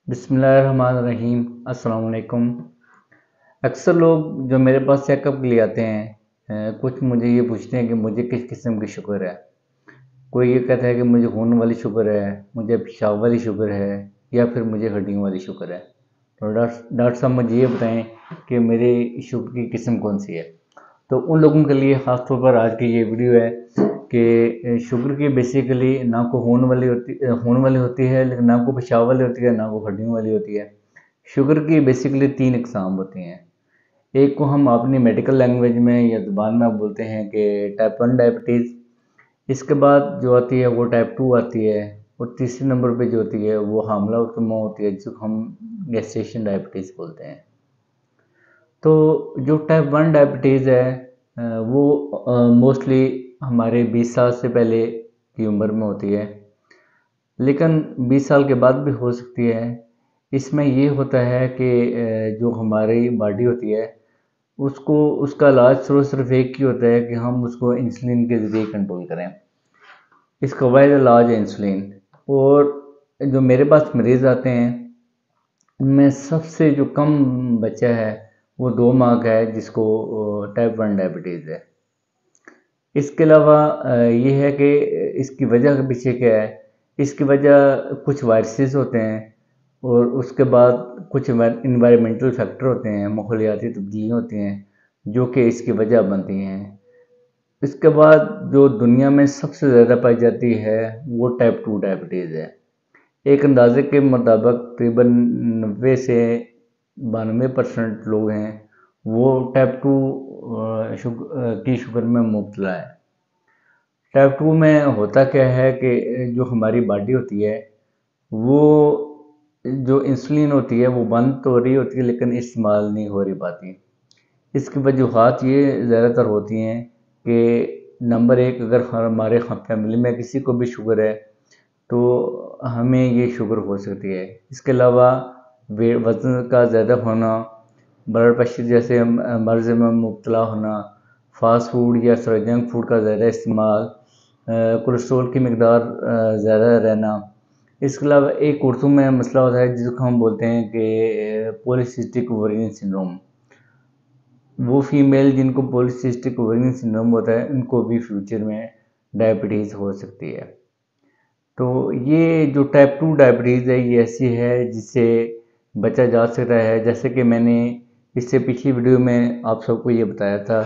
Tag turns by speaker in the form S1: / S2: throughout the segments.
S1: बिस्मिल्लाहिर्रहमानिर्रहीम। अस्सलाम वालेकुम। अक्सर लोग जो मेरे पास चेकअप के लिए आते हैं, कुछ मुझे ये पूछते हैं कि मुझे किस किस्म की शुगर है। कोई ये कहता है कि मुझे खून वाली शुगर है, मुझे पेशाब वाली शुगर है, या फिर मुझे हड्डियों वाली शुगर है। तो डॉक्टर साहब मुझे ये बताएं कि मेरी शुगर की किस्म कौन सी है। तो उन लोगों के लिए ख़ास तौर पर आज की ये वीडियो है कि शुगर की बेसिकली ना को खून वाली होती है, लेकिन ना को पेशाब वाली होती है, ना को हड्डियों वाली होती है। शुगर की बेसिकली 3 इकसाम होती हैं। एक को हम अपनी मेडिकल लैंग्वेज में या ज़ुबान में बोलते हैं कि टाइप 1 डायबिटीज़। इसके बाद जो आती है वो टाइप 2 आती है, और तीसरे नंबर पे जो होती है वो हामला और कम होती है, जिसको हम गेस्टेशन डायबिटीज़ बोलते हैं। तो जो टाइप 1 डायबिटीज़ है वो मोस्टली हमारे 20 साल से पहले की उम्र में होती है, लेकिन 20 साल के बाद भी हो सकती है। इसमें ये होता है कि जो हमारी बॉडी होती है उसको उसका इलाज सिर्फ एक ही होता है कि हम उसको इंसुलिन के ज़रिए कंट्रोल करें। इसका वाहिद इलाज है इंसुलिन। और जो मेरे पास मरीज़ आते हैं उनमें सबसे जो कम बच्चा है वो 2 माह का है, जिसको टाइप 1 डायबिटीज़ है। इसके अलावा ये है कि इसकी वजह के पीछे क्या है। इसकी वजह कुछ वायरसेस होते हैं, और उसके बाद कुछ इन्वायरमेंटल फैक्टर होते हैं, माहौलियाती तब्दीलियाँ होती हैं, जो कि इसकी वजह बनती हैं। इसके बाद जो दुनिया में सबसे ज़्यादा पाई जाती है वो टाइप 2 डायबिटीज़ है। एक अंदाजे के मुताबिक तकरीबन 90 से 92% लोग हैं वो टाइप 2 की शुगर में मुब्तला है। टाइप 2 में होता क्या है कि जो हमारी बॉडी होती है वो जो इंसुलिन होती है वो बंद तो हो रही होती है, लेकिन इस्तेमाल नहीं हो रही पाती। इसकी वजूहात ये ज़्यादातर होती हैं कि नंबर एक, अगर हमारे फैमिली में किसी को भी शुगर है तो हमें ये शुगर हो सकती है। इसके अलावा वज़न का ज़्यादा होना, ब्लड प्रेशर जैसे मर्ज़ में मुब्तला होना, फास्ट फूड या जंक फूड का ज़्यादा इस्तेमाल, कोलेस्ट्रॉल की मकदार ज़्यादा रहना। इसके अलावा एक उर्दू में मसला होता है जिसको हम बोलते हैं कि पॉलीसिस्टिक ओवेरियन सिंड्रोम। वो फीमेल जिनको पॉलीसिस्टिक ओवेरियन सिंड्रोम होता है उनको भी फ्यूचर में डायबिटीज़ हो सकती है। तो ये जो टाइप 2 डायबिटीज़ है ये ऐसी है जिससे बचा जा सकता है। जैसे कि मैंने इससे पिछली वीडियो में आप सबको ये बताया था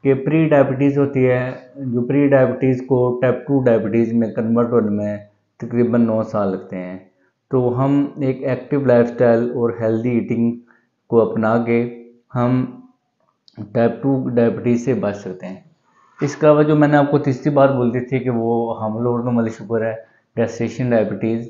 S1: कि प्री डायबिटीज़ होती है, जो प्री डायबिटीज़ को टाइप 2 डायबिटीज़ में कन्वर्ट होने में तकरीबन 9 साल लगते हैं। तो हम एक एक्टिव लाइफस्टाइल और हेल्दी ईटिंग को अपना के हम टाइप 2 डायबिटीज़ से बच सकते हैं। इसके अलावा जो मैंने आपको तीसरी बात बोली थी कि वो हमल होने वाली शुगर है, गेस्टेशन डायबिटीज़,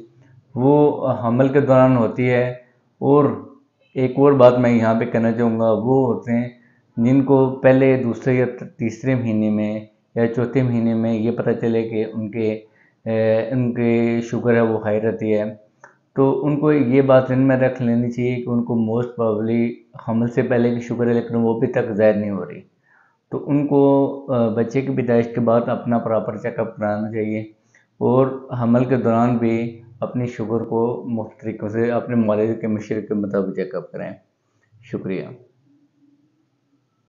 S1: वो हमल के दौरान होती है। और एक और बात मैं यहाँ पे कहना चाहूँगा, वो होते हैं जिनको पहले दूसरे या तीसरे महीने में या चौथे महीने में ये पता चले कि उनके शुगर है वो हाई रहती है, तो उनको ये बात ध्यान में रख लेनी चाहिए कि उनको मोस्ट प्रोबेबली हमल से पहले की शुगर है, लेकिन वो अभी तक ज़ाहिर नहीं हो रही। तो उनको बच्चे की पैदाइश के बाद अपना प्रॉपर चेकअप कराना चाहिए, और हमल के दौरान भी अपनी शुगर को मुख्तलिफ तरीक़ों से अपने मालिज के मशवरे के मुताबिक चेकअप कराएं। शुक्रिया।